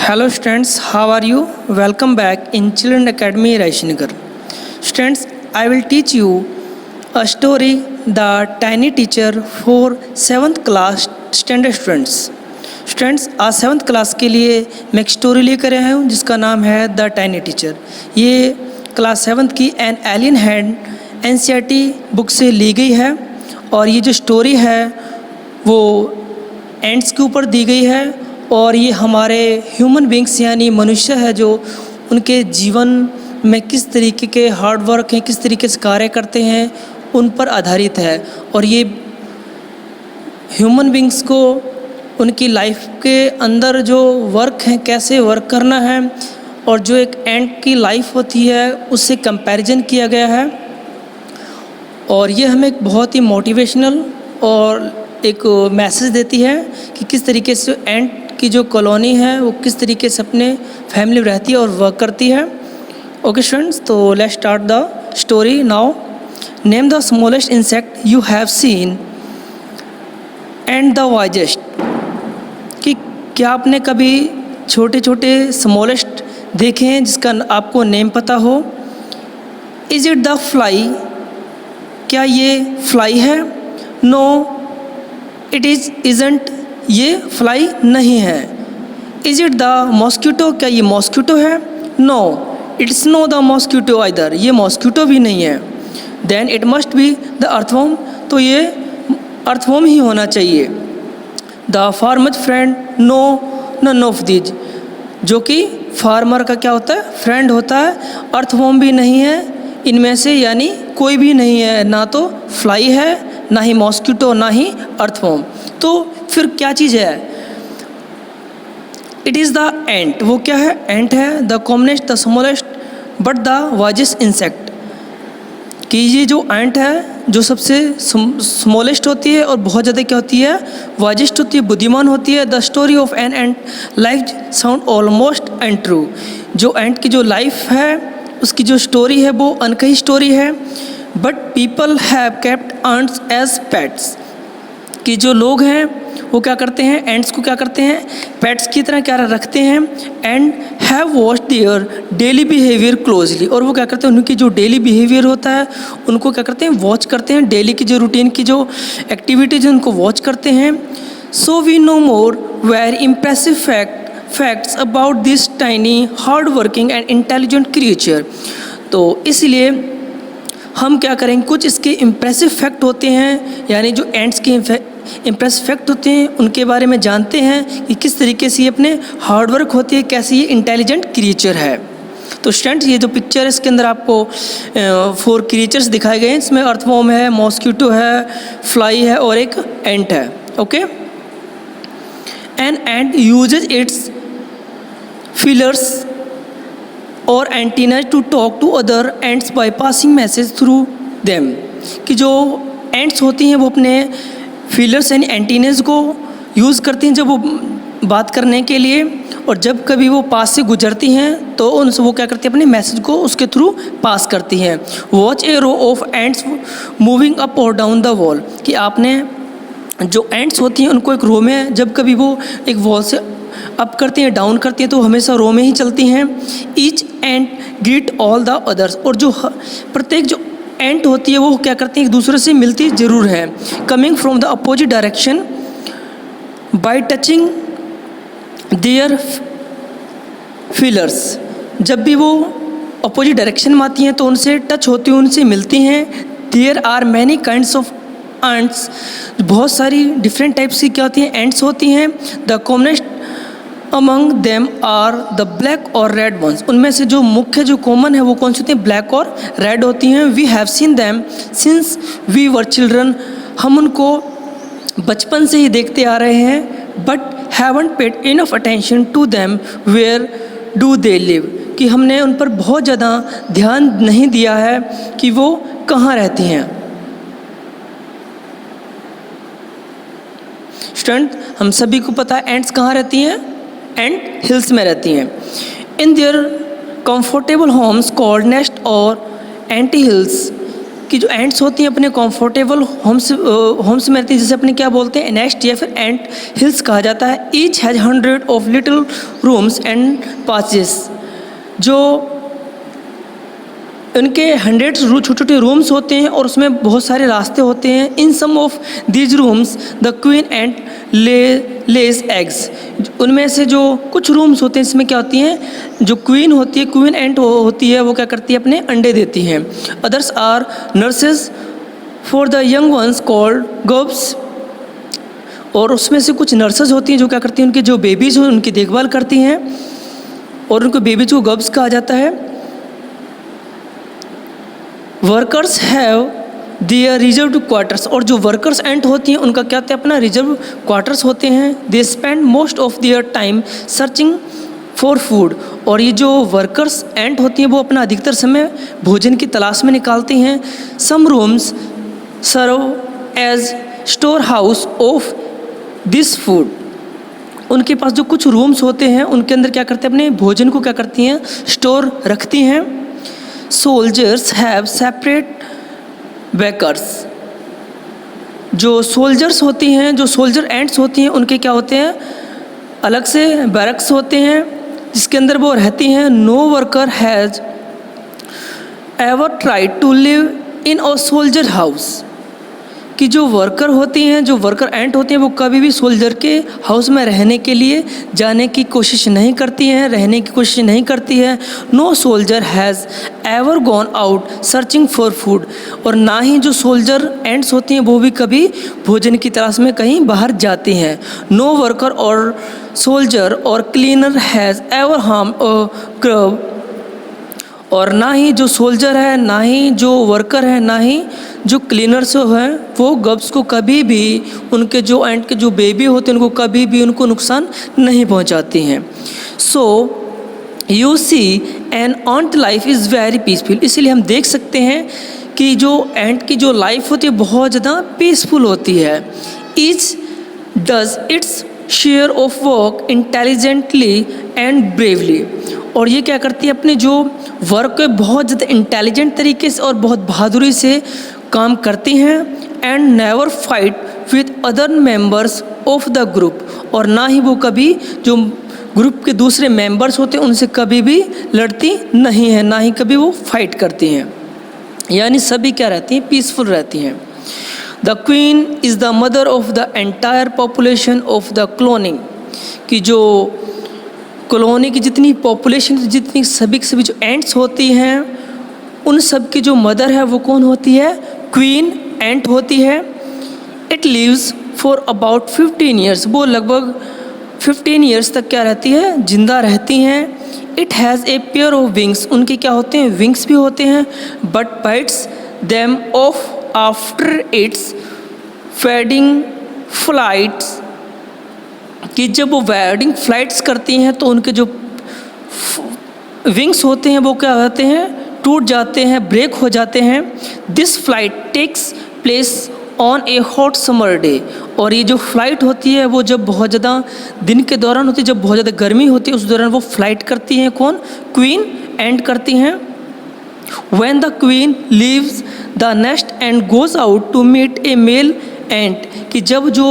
Hello students, how are you? Welcome back in Children Academy Raishnagar. Students, I will teach you a story, The Tiny Teacher for 7th class standard students. Students आज 7th class के लिए मैं एक story लेकर आया हूँ जिसका नाम है द टाइनी टीचर। ये क्लास 7th की an alien hand NCERT book से ली गई है और ये जो स्टोरी है वो एंड्स के ऊपर दी गई है और ये हमारे ह्यूमन बींग्स यानी मनुष्य है जो उनके जीवन में किस तरीके के हार्ड वर्क हैं, किस तरीके से कार्य करते हैं, उन पर आधारित है। और ये ह्यूमन बींग्स को उनकी लाइफ के अंदर जो वर्क है कैसे वर्क करना है और जो एक एंट की लाइफ होती है उससे कंपैरिजन किया गया है। और ये हमें एक बहुत ही मोटिवेशनल और एक मैसेज देती है कि किस तरीके से एंट की जो कॉलोनी है वो किस तरीके से अपने फैमिली में रहती है और वर्क करती है। ओके स्टूडेंट्स, तो let's start the story now. Name the smallest insect you have seen and the wisest. कि क्या आपने कभी छोटे छोटे स्मॉलेस्ट देखे हैं जिसका आपको नेम पता हो? Is it the fly? क्या ये फ्लाई है? नो इट इज़ंट, ये फ्लाई नहीं है। Is it the mosquito? क्या ये मॉस्किटो है? No it's no the mosquito either, ये मॉस्किटो भी नहीं है। Then it must be the earthworm, तो ये अर्थवॉर्म ही होना चाहिए। The farmer friend? No none of these, जो कि फार्मर का क्या होता है? फ्रेंड होता है। अर्थवॉर्म भी नहीं है इनमें से, यानी कोई भी नहीं है, ना तो फ्लाई है, ना ही मॉस्किटो, ना ही अर्थवॉर्म। तो फिर क्या चीज़ है? इट इज़ द एंट। वो क्या है? एंट है। The commonest, the smallest but the wisest insect. कि ये जो एंट है जो सबसे स्मॉलेस्ट होती है और बहुत ज़्यादा क्या होती है? वाइजेस्ट होती है, बुद्धिमान होती है। The story of N ant live sound almost and true. जो एंट की जो लाइफ है उसकी जो स्टोरी है वो अनकही स्टोरी है। But people have kept ants as pets. कि जो लोग हैं वो क्या करते हैं? एंट्स को क्या करते हैं? पेट्स की तरह क्या रखते हैं। And have watched their daily behaviour closely. और वो क्या करते हैं? उनकी जो डेली बिहेवियर होता है उनको क्या करते हैं? वॉच करते हैं। डेली की जो रूटीन की जो एक्टिविटीज़ हैं उनको वॉच करते हैं। So we know more very impressive facts about this tiny hard working and intelligent creature. तो इसलिए हम क्या करेंगे? कुछ इसके इम्प्रेसिव फैक्ट होते हैं, यानी जो एंट्स के इम्प्रेसिव फैक्ट होते हैं उनके बारे में जानते हैं कि किस तरीके से ये अपने हार्ड वर्क होती है, कैसे ये इंटेलिजेंट क्रिएचर है। तो स्टूडेंट्स ये जो पिक्चर है इसके अंदर आपको 4 क्रिएचर्स दिखाए गए हैं। इसमें अर्थवॉर्म है, मॉस्किटो है, फ्लाई है और एक एंट है। Okay. An ant uses its feelers और antenna to talk to other ants by passing message through them. कि जो एंट्स होती हैं वो अपने फीलर्स यानी एंटीनेस को यूज़ करती हैं जब वो बात करने के लिए, और जब कभी वो पास से गुजरती हैं तो उनसे वो क्या करती हैं? अपने मैसेज को उसके थ्रू पास करती हैं। Watch a row of ants moving up और डाउन द वॉल। कि आपने जो एंट्स होती हैं उनको एक रो में जब कभी वो एक वॉल से अप करती हैं, डाउन करती हैं, तो हमेशा रो में ही चलती हैं। Each ant greet all the others. और जो प्रत्येक जो एंट होती है वो क्या करती है? एक दूसरे से मिलती ज़रूर है। Coming from the opposite direction by touching their feelers. जब भी वो अपोजिट डायरेक्शन में आती हैं तो उनसे टच होती हैं, उनसे मिलती हैं। There are many kinds of ants. बहुत सारी डिफरेंट टाइप्स की क्या होती हैं? एंट्स होती हैं। The commonest among them are the black और रेड वंस। उनमें से जो मुख्य जो कॉमन है वो कौन सी होती हैं? ब्लैक और रेड होती हैं। We have seen them since we were children. हम उनको बचपन से ही देखते आ रहे हैं। But haven't paid enough attention to them where do they live. कि हमने उन पर बहुत ज़्यादा ध्यान नहीं दिया है कि वो कहाँ रहती हैं। स्टूडेंट हम सभी को पता है एंट्स कहाँ रहती हैं? एंट हिल्स में रहती हैं। In their comfortable homes called nest और एंटी हिल्स कि जो एंट्स होती हैं अपने कंफर्टेबल होम्स में रहती हैं, जैसे अपने क्या बोलते हैं नेस्ट या फिर एंट हिल्स कहा जाता है। Each has 100 of little rooms and passes, जो उनके 100 छोटे छोटे रूम्स होते हैं और उसमें बहुत सारे रास्ते होते हैं। In some of these rooms the queen ant lays eggs, उनमें से जो कुछ रूम्स होते हैं इसमें क्या होती हैं, जो क्वीन होती है, क्वीन एंट होती है, वो क्या करती है अपने अंडे देती हैं। Others are nurses for the young ones called grubs, और उसमें से कुछ नर्सेज होती हैं जो क्या करती हैं उनके जो बेबीज़ हो उनकी देखभाल करती हैं, और उनको बेबीज को गर्ब्स कहा जाता है। Workers have their reserve quarters, और जो वर्कर्स एंट होती हैं उनका क्या होता है अपना रिजर्व क्वार्टर्स होते हैं। They spend most of their time searching for food, और ये जो वर्कर्स एंट होती हैं वो अपना अधिकतर समय भोजन की तलाश में निकालती हैं। Some rooms serve as store house of this food, उनके पास जो कुछ रूम्स होते हैं उनके अंदर क्या करते हैं अपने भोजन को क्या करती हैं स्टोर रखती हैं। सोल्जर्स हैव सेपरेट बैकर्स, जो सोल्जर्स होती हैं, जो सोल्जर एंट्स होती हैं उनके क्या होते हैं अलग से बैरक्स होते हैं जिसके अंदर वो रहती हैं। No worker has ever tried to live in a soldier house, कि जो वर्कर होती हैं, जो वर्कर एंट होती हैं वो कभी भी सोल्जर के हाउस में रहने के लिए जाने की कोशिश नहीं करती हैं, रहने की कोशिश नहीं करती है। No soldier has ever gone out searching for food, और ना ही जो सोल्जर एंट्स होती हैं वो भी कभी भोजन की तलाश में कहीं बाहर जाती हैं। नो वर्कर और सोल्जर और cleaner has ever harm a grub, और ना ही जो सोल्जर है, ना ही जो वर्कर है, ना ही जो क्लीनर्स हैं वो गब्स को कभी भी उनके जो एंट के जो बेबी होते हैं उनको कभी भी उनको नुकसान नहीं पहुंचाती हैं। So you see an ant life is very peaceful, इसीलिए हम देख सकते हैं कि जो एंट की जो लाइफ होती है बहुत ज़्यादा पीसफुल होती है। Each does its share of work intelligently and bravely, और ये क्या करती है अपने जो वर्क को बहुत ज़्यादा इंटेलिजेंट तरीके से और बहुत बहादुरी से काम करती हैं। And never fight with other members of the group, और ना ही वो कभी जो ग्रुप के दूसरे मेंबर्स होते हैं उनसे कभी भी लड़ती नहीं है, ना ही कभी वो फाइट करती हैं, यानी सभी क्या रहती हैं पीसफुल रहती हैं। The queen is the mother of the entire population of the cloning, कि जो कॉलोनी की जितनी पॉपुलेशन, जितनी सभी जो एंट्स होती हैं उन सब की जो मदर है वो कौन होती है, क्वीन एंट होती है। It lives for about 15 years, वो लगभग 15 ईयर्स तक क्या रहती है जिंदा रहती हैं। It has a pair of wings, उनके क्या होते हैं विंग्स भी होते हैं। But bytes them of after it's fading flights, कि जब वो वेडिंग फ्लाइट्स करती हैं तो उनके जो विंग्स होते हैं वो क्या होते हैं टूट जाते हैं, ब्रेक हो जाते हैं। This flight takes place on a hot summer day, और ये जो फ्लाइट होती है वो जब बहुत ज़्यादा दिन के दौरान होती है, जब बहुत ज़्यादा गर्मी होती है उस दौरान वो फ्लाइट करती हैं, कौन क्वीन एंट करती हैं। When the queen leaves the nest and goes out to meet a male ant, कि जब जो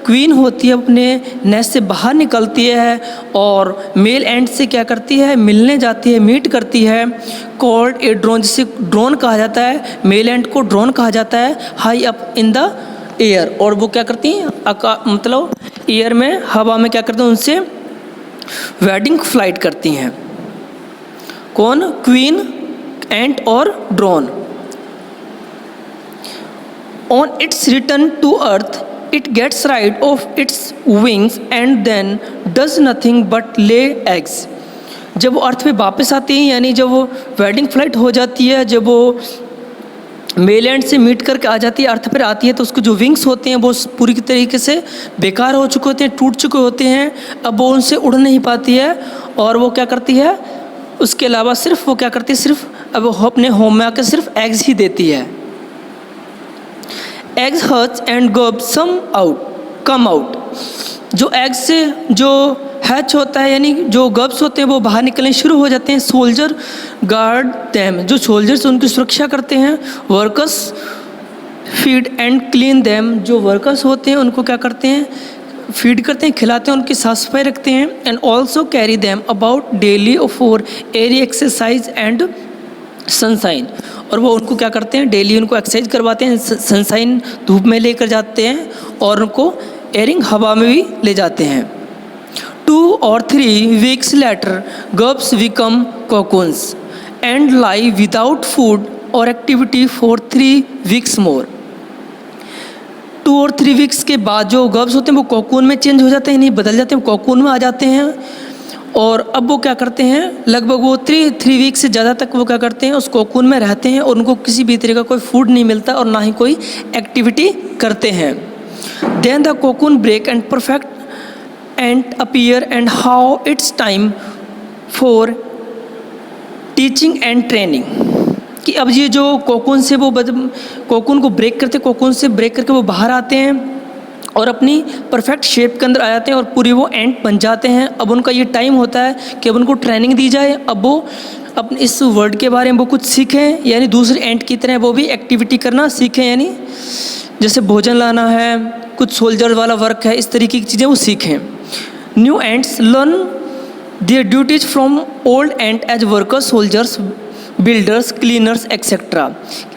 क्वीन होती है अपने नेस्ट से बाहर निकलती है और मेल एंट से क्या करती है मिलने जाती है, मीट करती है। कॉल्ड ए ड्रोन, जिसे ड्रोन कहा जाता है, मेल एंट को ड्रोन कहा जाता है। High up in the air, और वो क्या करती हैं मतलब एयर में, हवा में क्या करते हैं उनसे वेडिंग फ्लाइट करती हैं। कौन, क्वीन एंट और drone. On its return to earth it gets rid of its wings and then does nothing but lay eggs, जब वो अर्थ पे वापस आती है, यानी जब वो वेडिंग फ्लाइट हो जाती है, जब वो मेल एंड से मीट करके आ जाती है, अर्थ पर आती है, तो उसके जो विंग्स होते हैं वो पूरी तरीके से बेकार हो चुके होते हैं, टूट चुके होते हैं। अब वो उनसे उड़ नहीं पाती है, और वो क्या करती है उसके अलावा सिर्फ वो क्या करती है, सिर्फ अब वो अपने होम में आकर सिर्फ एग्स ही देती है। एग्स हर्च एंड गब सम आउट कम आउट, जो एग्स से जो हैच होता है यानी जो गर्ब्स होते हैं वो बाहर निकलने शुरू हो जाते हैं। सोल्जर गार्ड दैम, जो सोल्जर्स उनकी सुरक्षा करते हैं। Workers feed and clean them, जो वर्कर्स होते हैं उनको क्या करते हैं, फीड करते हैं, खिलाते हैं, उनकी साफ सफाई रखते हैं। And also carry them about daily for airy exercise and sunshine, और वो उनको क्या करते हैं, डेली उनको एक्सरसाइज करवाते हैं, सनसाइन धूप में लेकर जाते हैं और उनको एयरिंग हवा में भी ले जाते हैं। 2 or 3 weeks later grubs become cocoons and lie without food और एक्टिविटी फॉर 3 weeks मोर। 2 और 3 weeks के बाद जो गर्ब्स होते हैं वो कोकून में चेंज हो जाते हैं, नहीं बदल जाते हैं, कोकून में आ जाते हैं। और अब वो क्या करते हैं, लगभग वो 3 weeks से ज़्यादा तक वो क्या करते हैं, उस कोकून में रहते हैं और उनको किसी भी तरह का कोई फूड नहीं मिलता और ना ही कोई एक्टिविटी करते हैं। Then the cocoon break and perfect and appear and how it's time for teaching and training, कि अब ये जो कोकून से वो कोकून को ब्रेक करते, कोकून से ब्रेक करके वो बाहर आते हैं और अपनी परफेक्ट शेप के अंदर आ जाते हैं और पूरी वो एंट बन जाते हैं। अब उनका ये टाइम होता है कि अब उनको ट्रेनिंग दी जाए, अब वो अपने इस वर्ल्ड के बारे में वो कुछ सीखें, यानी दूसरी एंट की तरह वो भी एक्टिविटी करना सीखें, यानी जैसे भोजन लाना है, कुछ सोल्जर वाला वर्क है, इस तरीके की चीज़ें वो सीखें। New ants learn their duties from old ant as workers, soldiers, builders, cleaners etcetera.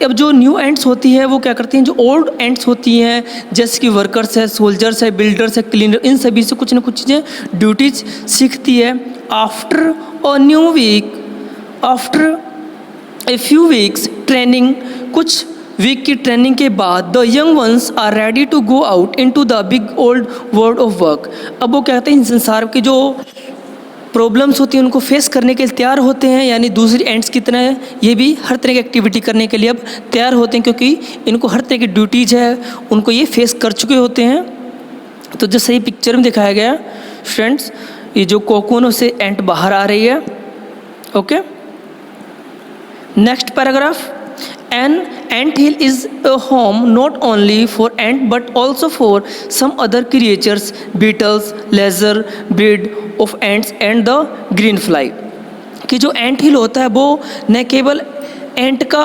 अब जो न्यू एंट्स होती है वो क्या करती हैं, जो ओल्ड एंट्स होती हैं जैसे कि वर्कर्स है, सोल्जर्स है, बिल्डर्स है, क्लीनर, इन सभी से कुछ ना कुछ चीज़ें ड्यूटीज सीखती है। After a new week, after a few weeks training, कुछ वीक की ट्रेनिंग के बाद the young ones are ready to go out into the big old world of work. अब वो कहते हैं इन संसार की जो प्रॉब्लम्स होती हैं उनको फेस करने के लिए तैयार होते हैं, यानी दूसरी एंड्स की तरह ये भी हर तरह की एक्टिविटी करने के लिए अब तैयार होते हैं, क्योंकि इनको हर तरह की ड्यूटीज़ है, उनको ये फेस कर चुके होते हैं। तो जैसे ही पिक्चर में दिखाया गया फ्रेंड्स, ये जो कोकून से एंट बाहर आ रही है। Okay, next paragraph. An anthill is a home not only for ant but also for some other creatures, beetles, lesser breed of ants and the green fly। कि जो एंट हिल होता है वो न केवल एंट का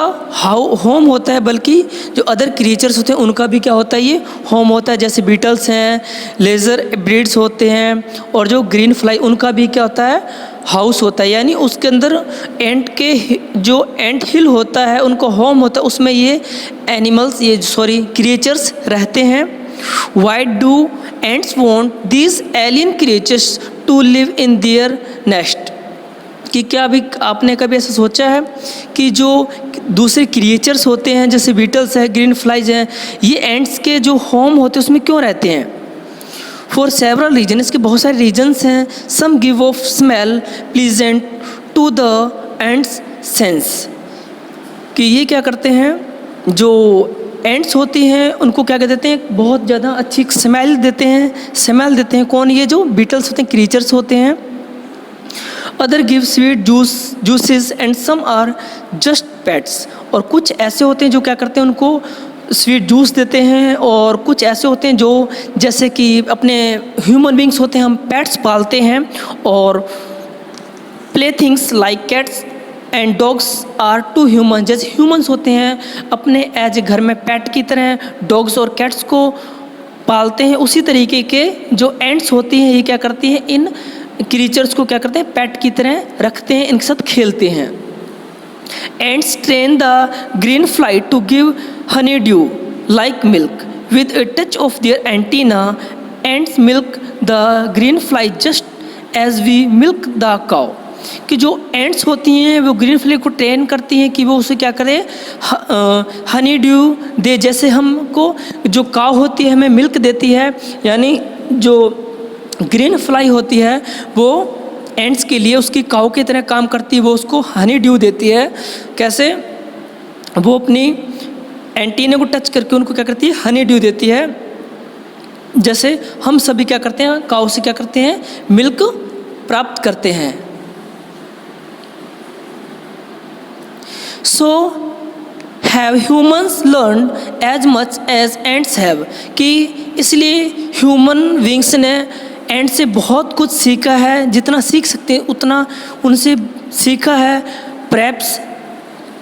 होम होता है बल्कि जो अदर क्रिएचर्स होते हैं उनका भी क्या होता है, ये होम होता है। जैसे बीटल्स हैं, लेज़र ब्रीड्स होते हैं और जो ग्रीन फ्लाई उनका भी क्या होता है, हाउस होता है। यानी उसके अंदर एंट के जो एंट हिल होता है उनको होम होता है, उसमें ये एनिमल्स, ये क्रिएचर्स रहते हैं। Why do ants want these alien creatures to live in their nest, कि क्या अभी आपने कभी ऐसा सोचा है कि जो दूसरे क्रिएचर्स होते हैं जैसे बीटल्स है, ग्रीन फ्लाइज हैं, ये एंट्स के जो होम होते हैं उसमें क्यों रहते हैं? फॉर सेवरल रीजन, इसके बहुत सारे रीजन्स हैं। Some give off smell pleasant to the ants sense, कि ये क्या करते हैं, जो एंट्स होती हैं उनको क्या कह देते हैं, बहुत ज़्यादा अच्छी स्मेल देते हैं। कौन? ये जो बीटल्स होते हैं, क्रिएचर्स होते हैं। Other give sweet juices and some are just pets, और कुछ ऐसे होते हैं जो क्या करते हैं, उनको स्वीट जूस देते हैं, और कुछ ऐसे होते हैं जो जैसे कि अपने ह्यूमन बींग्स होते हैं, हम पेट्स पालते हैं। और play things like cats and dogs are to human, जैसे ह्यूमंस होते हैं अपने एज घर में पेट की तरह डॉग्स और कैट्स को पालते हैं, उसी तरीके के जो एंट्स होती हैं ये क्या करती हैं, इन क्रीचर्स को क्या करते हैं, पेट की तरह रखते हैं, इनके साथ खेलते हैं। Ants train the green fly to give honey dew like milk with a touch of their antenna. Ants milk the green fly just as we milk the cow, कि जो एंड्स होती हैं वो ग्रीन फ्लाई को train करती हैं कि वो उसे क्या करे, हनी ड्यू दे, जैसे हमको जो काउ होती है हमें मिल्क देती है, यानी जो ग्रीन फ्लाई होती है वो एंड्स के लिए उसकी काऊ की तरह काम करती है, वो उसको हनी ड्यू देती है। कैसे? वो अपनी एंटीने को टच करके उनको क्या करती है, हनी ड्यू देती है। जैसे हम सभी क्या करते हैं, काऊ से क्या करते हैं, मिल्क प्राप्त करते हैं। So have humans learn as much as ants have, कि इसलिए ह्यूमन बींग्स ने एंट से बहुत कुछ सीखा है, जितना सीख सकते हैं उतना उनसे सीखा है। Perhaps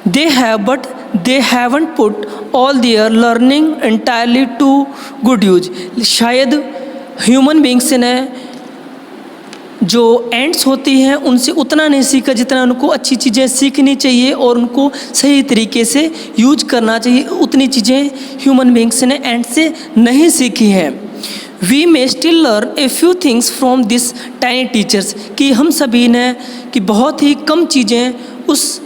they have, but they haven't put all their learning entirely to good use। शायद ह्यूमन बींग्स ने जो एंट्स होती हैं उनसे उतना नहीं सीखा जितना उनको अच्छी चीज़ें सीखनी चाहिए और उनको सही तरीके से यूज करना चाहिए, उतनी चीज़ें ह्यूमन बींग्स ने एंट से नहीं सीखी हैं। We may still learn a few things from this tiny teachers, कि हम सभी ने कि बहुत ही कम चीज़ें उस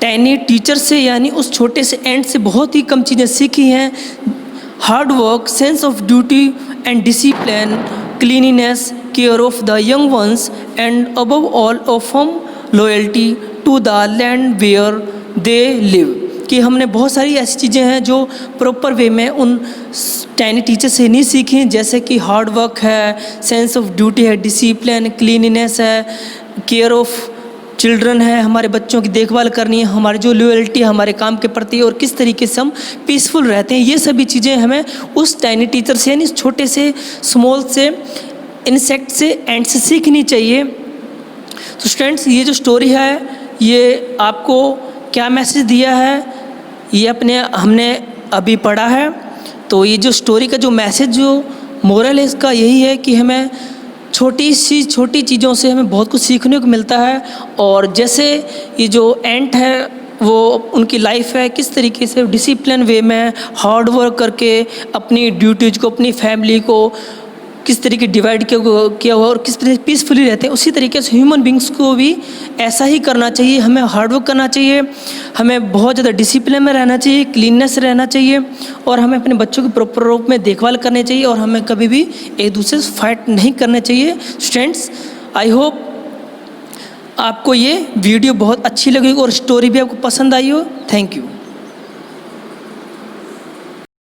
टाइनी टीचर से यानी उस छोटे से एंट से बहुत ही कम चीज़ें सीखी हैं। Hard work, sense of duty and discipline, cleanliness, care of the young ones and above all of हम loyalty to the land where they live, कि हमने बहुत सारी ऐसी चीज़ें हैं जो प्रॉपर वे में उन टाइनी टीचर से नहीं सीखी, जैसे कि हार्ड वर्क है, सेंस ऑफ ड्यूटी है, डिसिप्लिन, क्लीनिनेस है, केयर ऑफ चिल्ड्रन है, हमारे बच्चों की देखभाल करनी है, हमारी जो लॉयल्टी है हमारे काम के प्रति और किस तरीके से हम पीसफुल रहते हैं, ये सभी चीज़ें हमें उस टाइनी टीचर से यानी छोटे से स्मॉल से इंसेक्ट से एंट से सीखनी चाहिए। तो स्टूडेंट्स, ये जो स्टोरी है ये आपको क्या मैसेज दिया है ये हमने अभी पढ़ा है। तो ये जो स्टोरी का जो मैसेज जो मोरल है इसका यही है कि हमें छोटी चीज़ों से हमें बहुत कुछ सीखने को मिलता है। और जैसे ये जो एंट है वो उनकी लाइफ है किस तरीके से डिसिप्लिन वे में हार्ड वर्क करके अपनी ड्यूटीज़ को, अपनी फैमिली को किस तरीके डिवाइड किया हुआ और किस तरह पीसफुली रहते हैं, उसी तरीके से ह्यूमन बींग्स को भी ऐसा ही करना चाहिए। हमें हार्ड वर्क करना चाहिए, हमें बहुत ज़्यादा डिसिप्लिन में रहना चाहिए, क्लीननेस रहना चाहिए और हमें अपने बच्चों की प्रॉपर रूप में देखभाल करनी चाहिए और हमें कभी भी एक दूसरे से फाइट नहीं करना चाहिए। स्टूडेंट्स, आई होप आपको ये वीडियो बहुत अच्छी लगी और स्टोरी भी आपको पसंद आई हो। Thank you.